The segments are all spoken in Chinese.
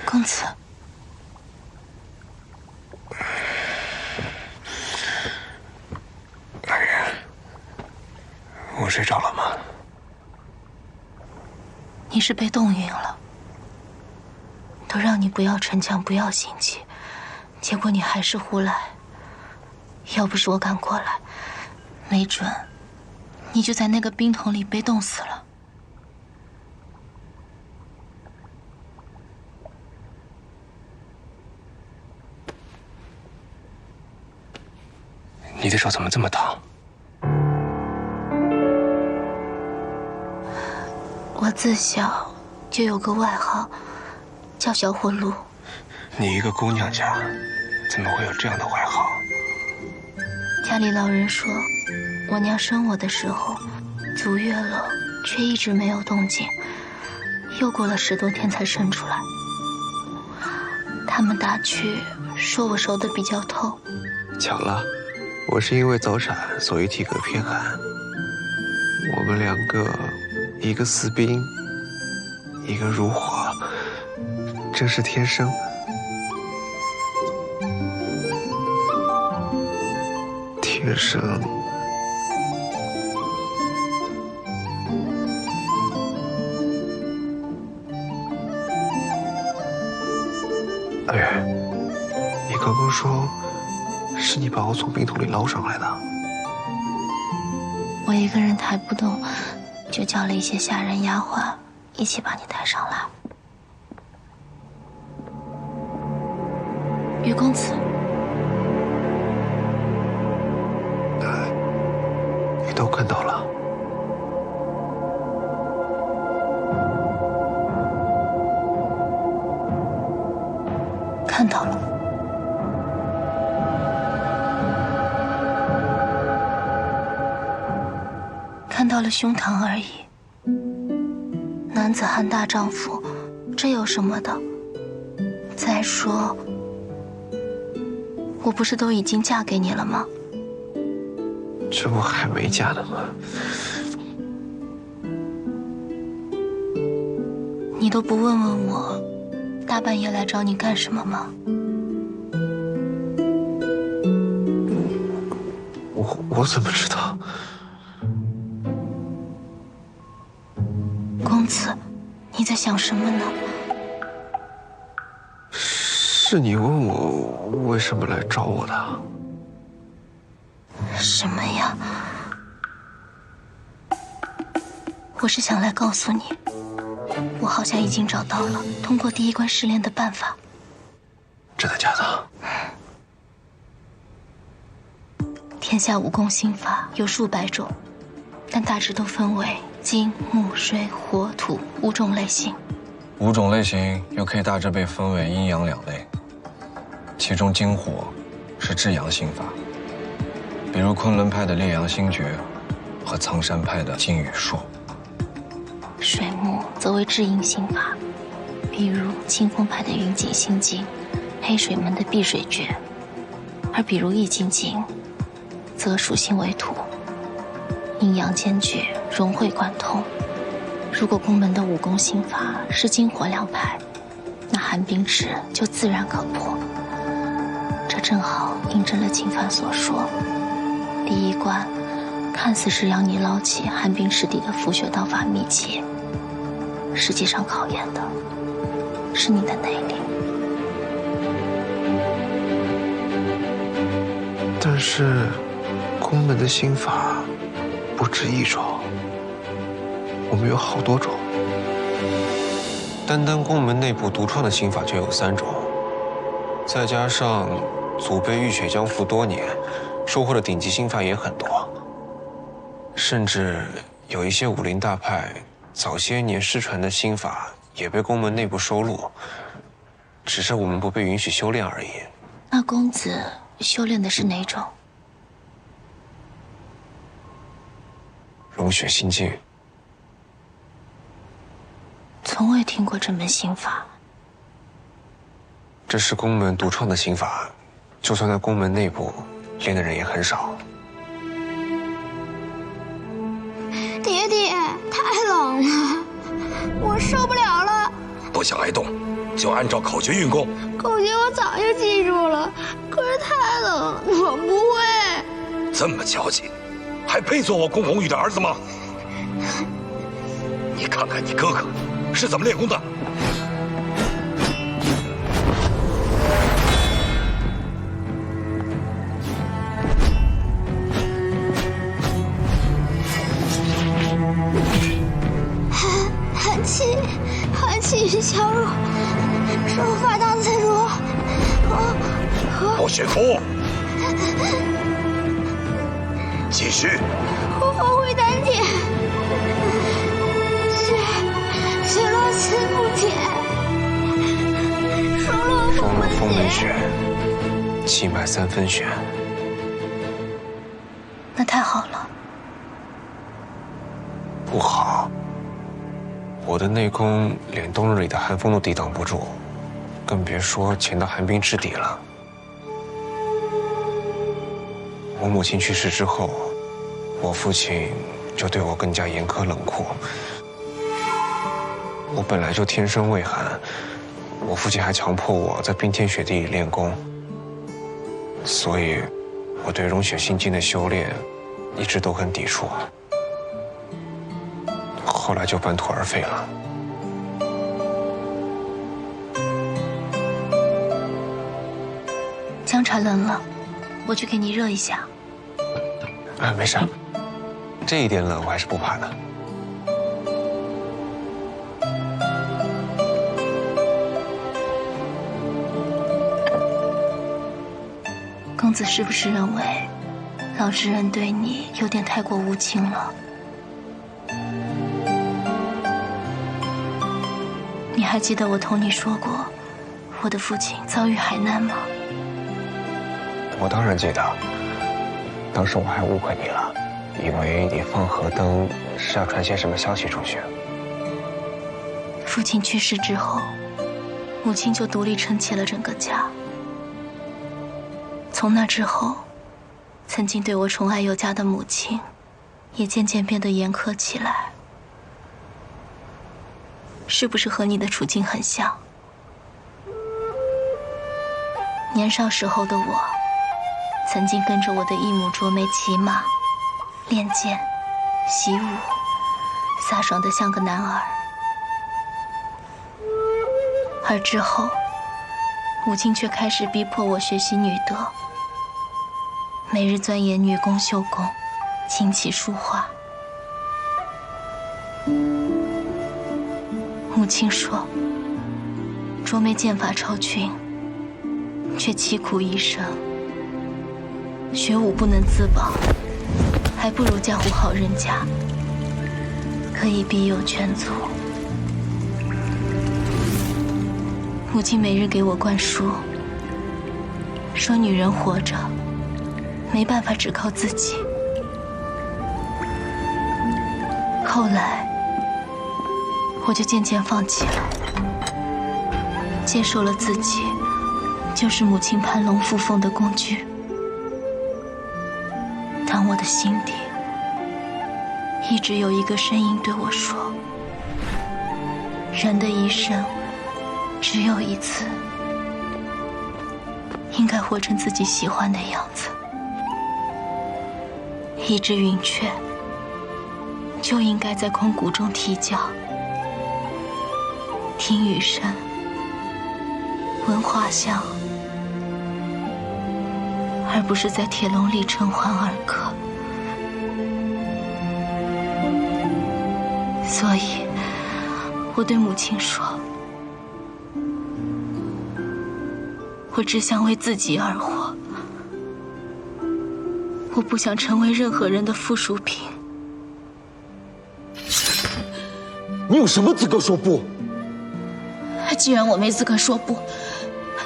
公子，来人，我睡着了吗？你是被冻晕了，都让你不要逞强，不要心急，结果你还是胡来。要不是我赶过来，没准你就在那个冰桶里被冻死了。你的手怎么这么烫？我自小就有个外号，叫小火炉。你一个姑娘家，怎么会有这样的外号？家里老人说，我娘生我的时候足月了，却一直没有动静，又过了10多天才生出来。他们打趣说我熟得比较透。巧了，我是因为早产，所以体格偏寒。我们两个，一个似冰，一个如火，真是天生。天生。大月，你刚刚说，是你把我从冰桶里捞上来的？我一个人抬不动，就叫了一些下人丫鬟一起把你抬上来。于公子，你都看到了。看到了。看到了胸膛而已。男子汉大丈夫，这有什么的？再说，我不是都已经嫁给你了吗？这不还没嫁呢吗？你都不问问我，大半夜来找你干什么吗？我怎么知道？公子，你在想什么呢？是你问我为什么来找我的？什么呀？我是想来告诉你，我好像已经找到了通过第一关试炼的办法。真的假的？天下武功心法有数百种，但大致都分为金、木、水、火、土5种类型。5种类型又可以大致被分为阴阳2类，其中金火是至阳心法，比如昆仑派的烈阳星诀和苍山派的金羽术。水木则为至阴心法，比如清风派的云锦心经、黑水门的碧水诀，而比如易筋经，则属性为土，阴阳兼具，融会贯通。如果宫门的武功心法是金火2派，那寒冰池就自然可破。这正好印证了秦帆所说，第一关看似是让你捞起寒冰池底的腐血道法秘籍，实际上考验的是你的内力。但是宫门的心法不止1种，我们有好多种。单单宫门内部独创的心法就有3种，再加上祖辈浴血江湖多年，收获的顶级心法也很多，甚至有一些武林大派早些年失传的心法也被宫门内部收录，只是我们不被允许修炼而已。那公子修炼的是哪种？融血心经。从未听过这门心法。这是宫门独创的心法，就算在宫门内部练的人也很少。爹爹，太冷了，我受不了了。不想挨冻，就按照口诀运功。口诀我早就记住了，可是太冷，我不会。这么矫情，还配做我公红玉的儿子吗？你看看你哥哥是怎么练功的。寒气消入，手法当自如。不许哭，继续。我发挥丹田，血落慈不减，双落风门血，气脉3分血。那太好了。不好。我的内功连冬日里的寒风都抵挡不住，更别说潜到寒冰之底了。我母亲去世之后，我父亲就对我更加严苛冷酷。我本来就天生畏寒，我父亲还强迫我在冰天雪地里练功，所以我对融血心经的修炼一直都很抵触。后来就半途而废了。姜茶冷了，我去给你热一下。啊，没事，这一点冷我还是不怕的。公子是不是认为老实人对你有点太过无情了？你还记得我同你说过，我的父亲遭遇海难吗？我当然记得，当时我还误会你了，以为你放河灯是要传些什么消息出去。父亲去世之后，母亲就独立撑起了整个家。从那之后，曾经对我宠爱有加的母亲，也渐渐变得严苛起来。是不是和你的处境很像？年少时候的我，曾经跟着我的义母卓梅骑马、练剑、习武，飒爽得像个男儿。而之后，母亲却开始逼迫我学习女德，每日钻研女工、绣工、琴棋书画。母亲说，卓梅剑法超群，却凄苦一生，学武不能自保，还不如嫁户好人家，可以庇佑全族。母亲每日给我灌输，说女人活着没办法只靠自己。后来我就渐渐放弃了，接受了自己就是母亲攀龙附凤的工具。但我的心底一直有一个声音对我说，人的一生只有一次，应该活成自己喜欢的样子。一只云雀就应该在空谷中啼叫，听雨声，闻花香，而不是在铁笼里承欢而歌。所以，我对母亲说，我只想为自己而活，我不想成为任何人的附属品。你有什么资格说不？既然我没资格说不，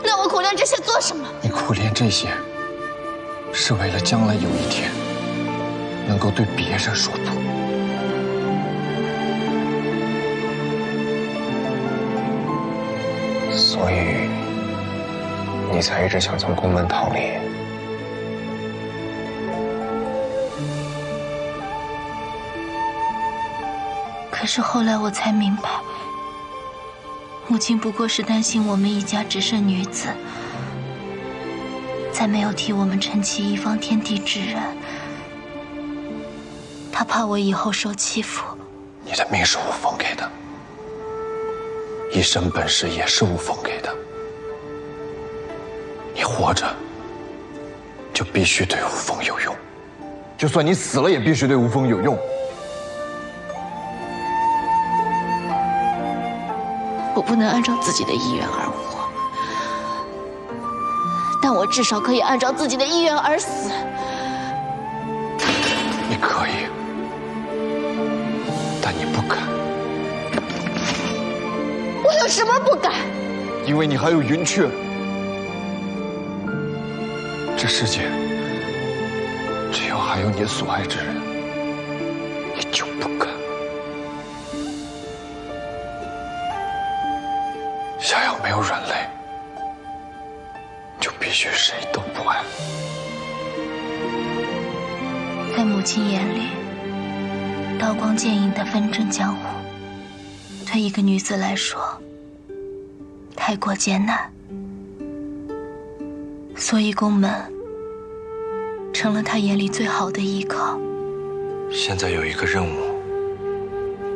那我苦练这些做什么？你苦练这些，是为了将来有一天能够对别人说不。所以，你才一直想从宫门逃离。可是后来我才明白，母亲不过是担心我们一家只剩女子，再没有替我们撑起一方天地之人。她怕我以后受欺负。你的命是吴峰给的，一身本事也是吴峰给的。你活着，就必须对吴峰有用。就算你死了，也必须对吴峰有用。我不能按照自己的意愿而活，但我至少可以按照自己的意愿而死。你可以，但你不敢。我有什么不敢？因为你还有云雀。这世界只要还有你所爱之人，你就不敢。想要没有人类，就必须谁都不爱。在母亲眼里，刀光剑影的纷争江湖，对一个女子来说太过艰难，所以宫门成了她眼里最好的依靠。现在有一个任务，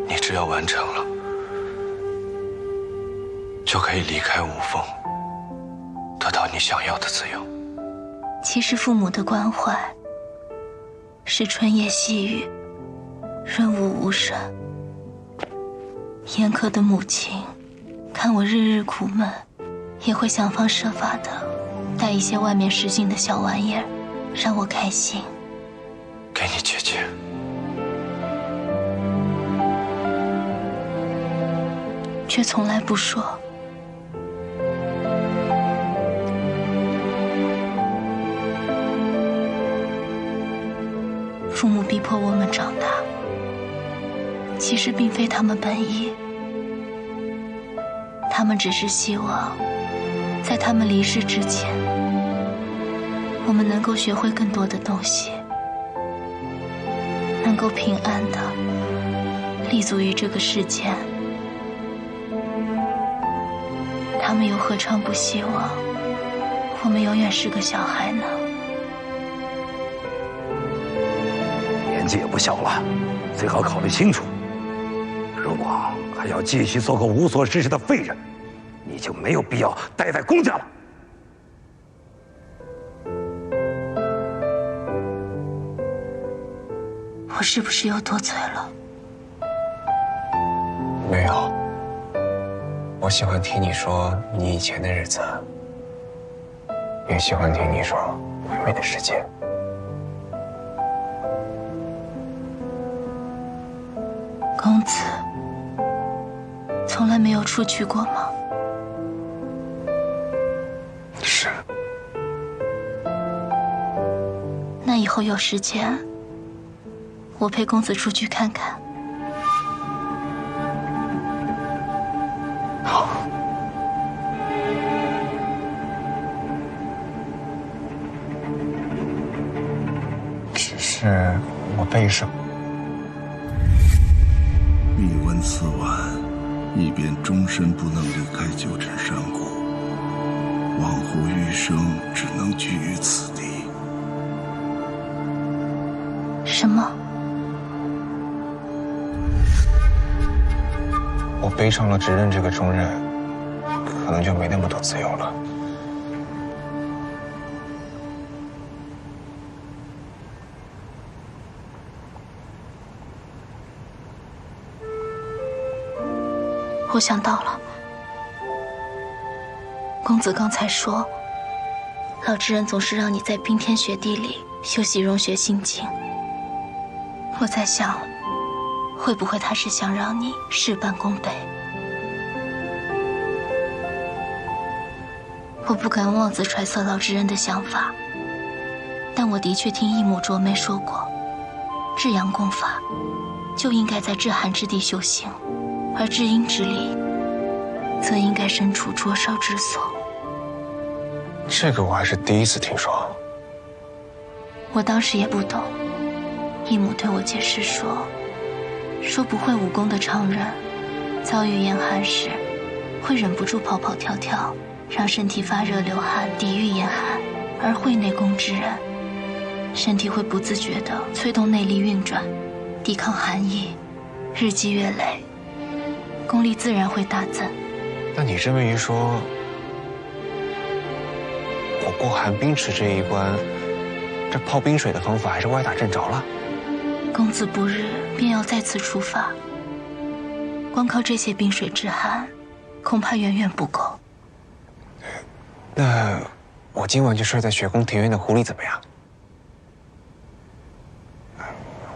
你只要完成了，就可以离开吴峰，得到你想要的自由。其实父母的关怀是春夜细雨，润物无声。严苛的母亲看我日日苦闷，也会想方设法的带一些外面时兴的小玩意儿，让我开心。给你姐姐。却从来不说。父母逼迫我们长大，其实并非他们本意，他们只是希望在他们离世之前，我们能够学会更多的东西，能够平安的立足于这个世间。他们又何尝不希望我们永远是个小孩呢？年纪也不小了，最好考虑清楚。如果还要继续做个无所事事的废人，你就没有必要待在公家了。我是不是又多嘴了？没有，我喜欢听你说你以前的日子，也喜欢听你说完美的世界。公子从来没有出去过吗？是。那以后有时间，我陪公子出去看看。好。只是我背上。命闻此晚，你便终身不能离开九尘山谷，往后余生只能居于此地。什么？我背上了执刃这个重任，可能就没那么多自由了。我想到了，公子刚才说，老执人总是让你在冰天雪地里修习融雪心经。我在想，会不会他是想让你事半功倍？我不敢妄自揣测老执人的想法，但我的确听一母卓梅说过，至阳功法就应该在至寒之地修行，而至阴之力则应该身处灼烧之所。这个我还是第一次听说。我当时也不懂，义母对我解释说不会武功的常人，遭遇严寒时，会忍不住跑跑跳跳，让身体发热流汗，抵御严寒；而会内功之人，身体会不自觉地催动内力运转，抵抗寒意，日积月累，功力自然会大增。那你这么一说，我过寒冰池这一关，这泡冰水的方法还是歪打正着了。公子不日便要再次出发，光靠这些冰水之寒，恐怕远远不够。那我今晚就睡在雪宫庭院的湖里怎么样？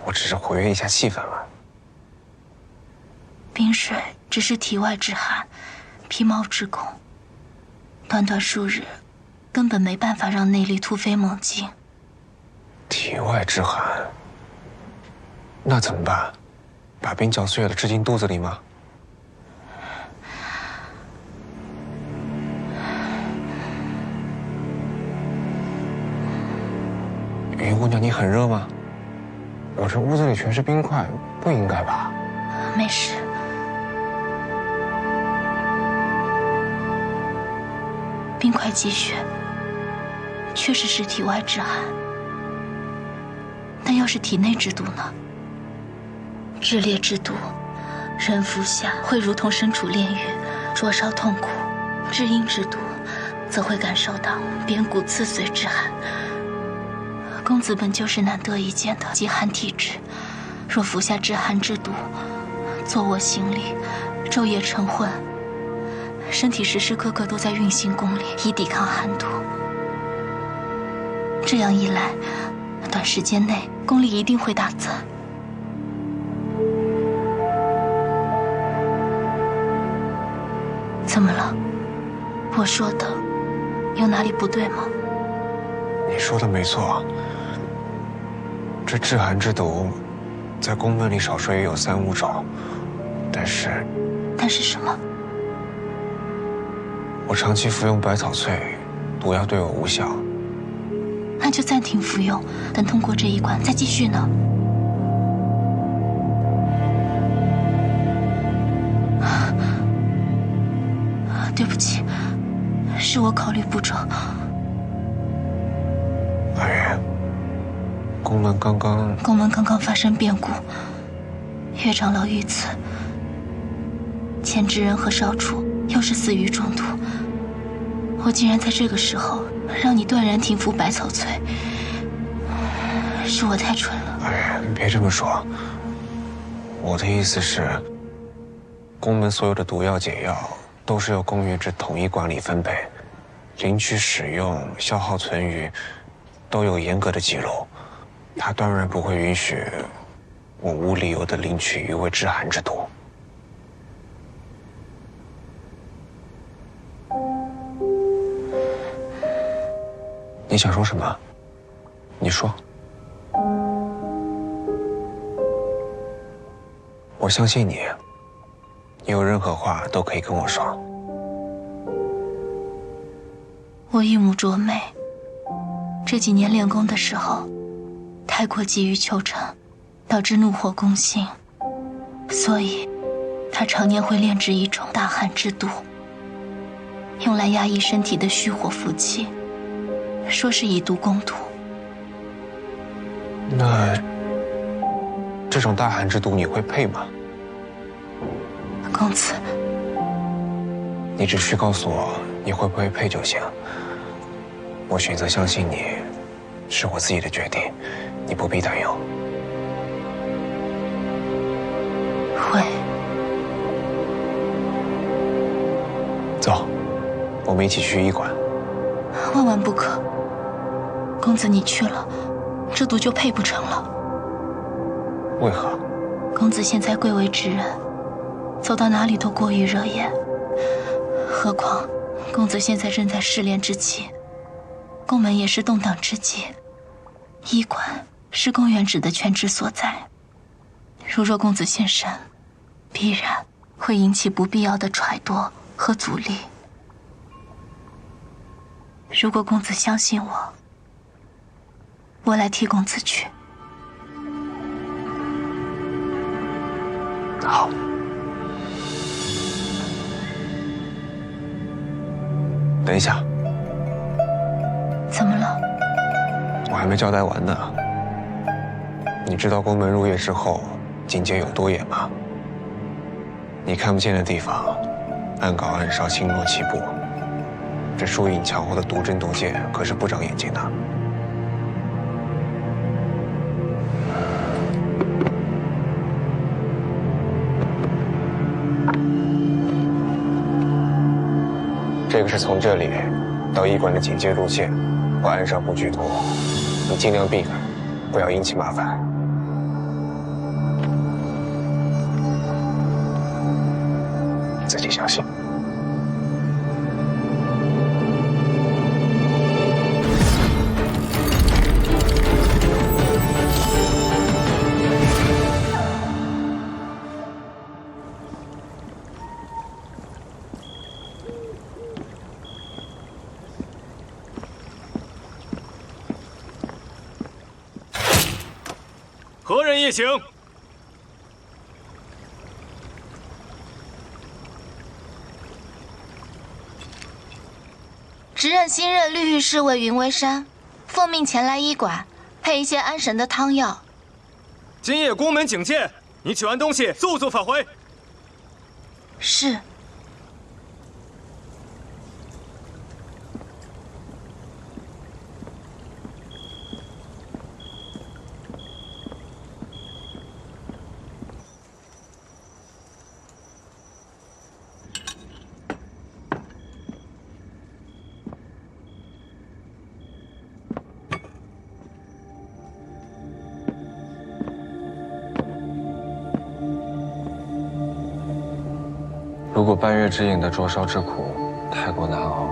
我只是活跃一下气氛嘛。冰水只是体外之寒，皮毛之功，短短数日，根本没办法让内力突飞猛进。体外之寒，那怎么办？把冰搅碎了吃进肚子里吗？云姑娘，你很热吗？我这屋子里全是冰块，不应该吧？没事。冰块积雪，确实是体外之寒，但要是体内之毒呢？炽烈之毒，人服下会如同身处炼狱，灼烧痛苦；至阴之毒，则会感受到鞭骨刺髓之寒。公子本就是难得一见的极寒体质，若服下至寒之毒，坐卧行礼，昼夜晨昏，身体时时刻刻都在运行功力，以抵抗寒毒。这样一来，短时间内功力一定会大增。怎么了？我说的有哪里不对吗？你说的没错，这至寒之毒，在宫门里少说也有3-5种，但是什么？我长期服用百草萃，毒药对我无效。那就暂停服用，等通过这一关再继续呢。对不起，是我考虑不周。阿元，宫门刚刚发生变故，岳长老遇刺，前之人和少主又是死于中毒。我竟然在这个时候让你断然停服百草萃，是我太蠢了。阿元，别这么说。我的意思是，宫门所有的毒药解药都是由宫元之统一管理分配，领取、使用、消耗、存余，都有严格的记录。他当然不会允许我无理由的领取余味至寒之毒。你想说什么？你说。我相信你，你有任何话都可以跟我说。我玉母卓美，这几年练功的时候，太过急于求成，导致怒火攻心，所以她常年会炼制一种大寒之毒，用来压抑身体的虚火负气，说是以毒攻毒。那这种大寒之毒你会配吗？公子，你只需告诉我你会不会配就行。我选择相信你，是我自己的决定，你不必担忧。会。走，我们一起去医馆。万万不可！公子，你去了，这毒就配不成了。为何？公子现在贵为之人，走到哪里都过于热眼。何况公子现在正在试炼之期，宫门也是动荡之际，医馆是宫元旨的权职所在。如若公子现身，必然会引起不必要的揣度和阻力。如果公子相信我，我来替公子去。好。等一下，怎么了？我还没交代完呢。你知道宫门入夜之后，境界有多严吗？你看不见的地方，暗搞暗烧，轻若起步。这疏影墙后的毒针毒箭可是不长眼睛的。这个是从这里到医馆的警戒路线和暗杀布局图，你尽量避开，不要引起麻烦。自己小心。何人夜行？时任新任绿御侍卫云微山，奉命前来医馆，配一些安神的汤药。今夜宫门警戒，你取完东西速速返回。是。如果半月之影的灼烧之苦太过难熬，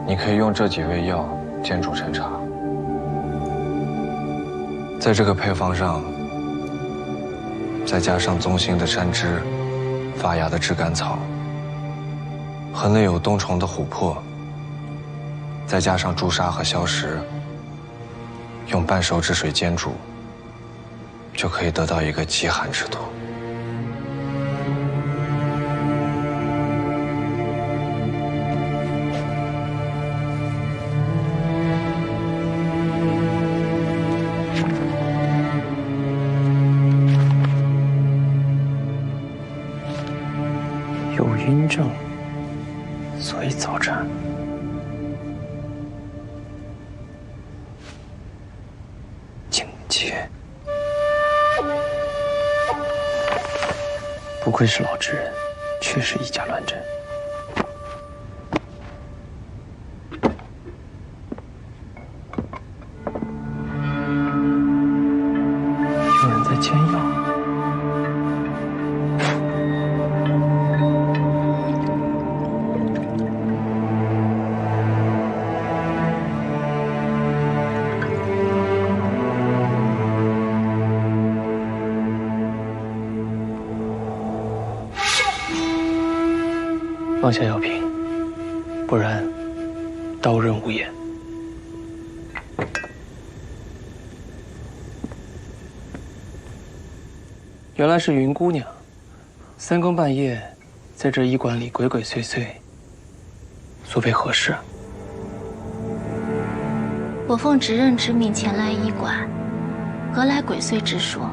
你可以用这几味药煎煮陈茶，在这个配方上再加上棕心的山枝、发芽的炙甘草和内有冬虫的琥珀，再加上朱砂和硝石，用半熟之水煎煮，就可以得到一个极寒之毒。有晕症，所以早产。警戒，不愧是老职人，确实以假乱真。有人在煎药。放下药瓶，不然刀刃无眼。原来是云姑娘，三更半夜在这医馆里鬼鬼祟祟，所为何事？我奉执刃之命前来医馆，何来鬼祟之说？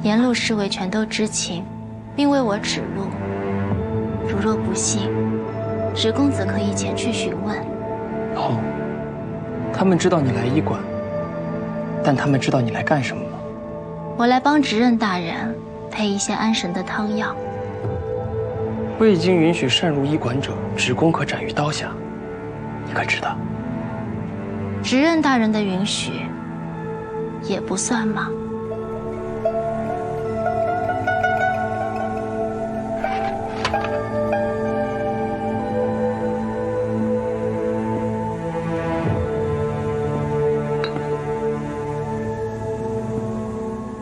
沿路侍卫全都知情，并为我指路。如若不信，史公子可以前去询问。好，他们知道你来医馆，但他们知道你来干什么吗？我来帮执刃大人配一些安神的汤药。未经允许擅入医馆者，职工可斩于刀下，你可知道？执刃大人的允许也不算吗？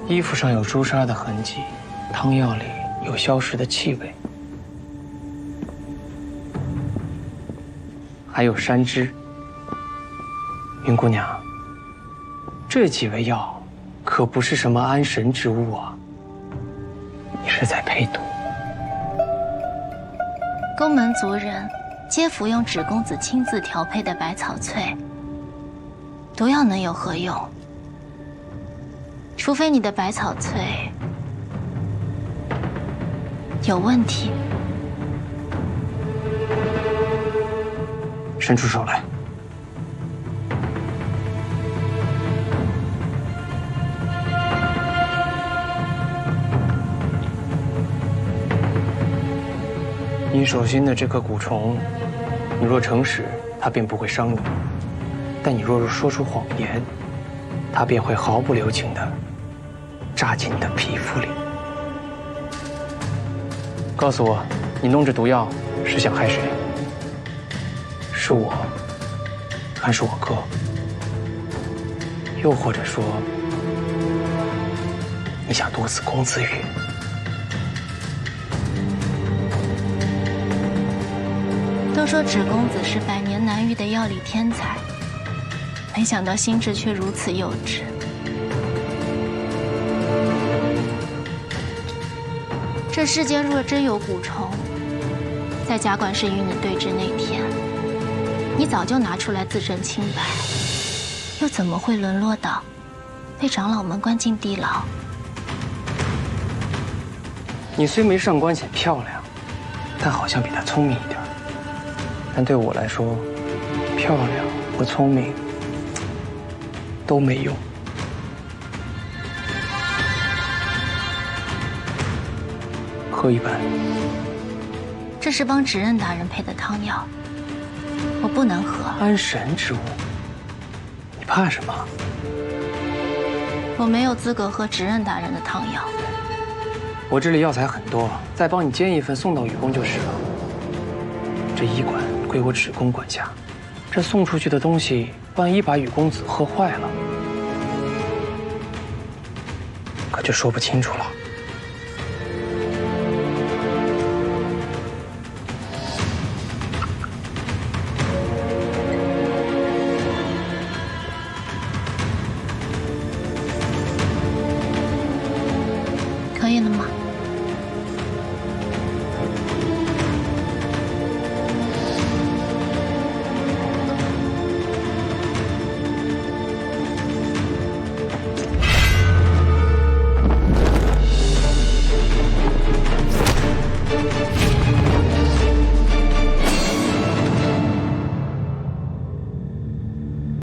衣服上有朱砂的痕迹，汤药里有硝石的气味，还有山枝。云姑娘，这几味药可不是什么安神之物啊，你是在配毒。宫门族人皆服用芷公子亲自调配的百草萃。毒药能有何用？除非你的百草萃有问题。伸出手来。你手心的这颗蛊虫，你若诚实，它便不会伤你；但你若说出谎言，它便会毫不留情地扎进你的皮肤里。告诉我，你弄这毒药是想害谁？是我，还是我哥？又或者说，你想毒死公子羽？都说芷公子是百年难遇的药理天才，没想到心智却如此幼稚。这世间若真有蛊虫，在贾管事与你对峙那天，你早就拿出来自证清白，又怎么会沦落到被长老们关进地牢？你虽没上官浅漂亮，但好像比她聪明一点。但对我来说，漂亮和聪明都没用。喝一半。这是帮执刃大人配的汤药，我不能喝。安神之物，你怕什么？我没有资格喝执刃大人的汤药。我这里药材很多，再帮你煎一份送到雨宫就是了。这医馆归我芷公管辖，这送出去的东西，万一把雨公子喝坏了，可就说不清楚了。可以了吗？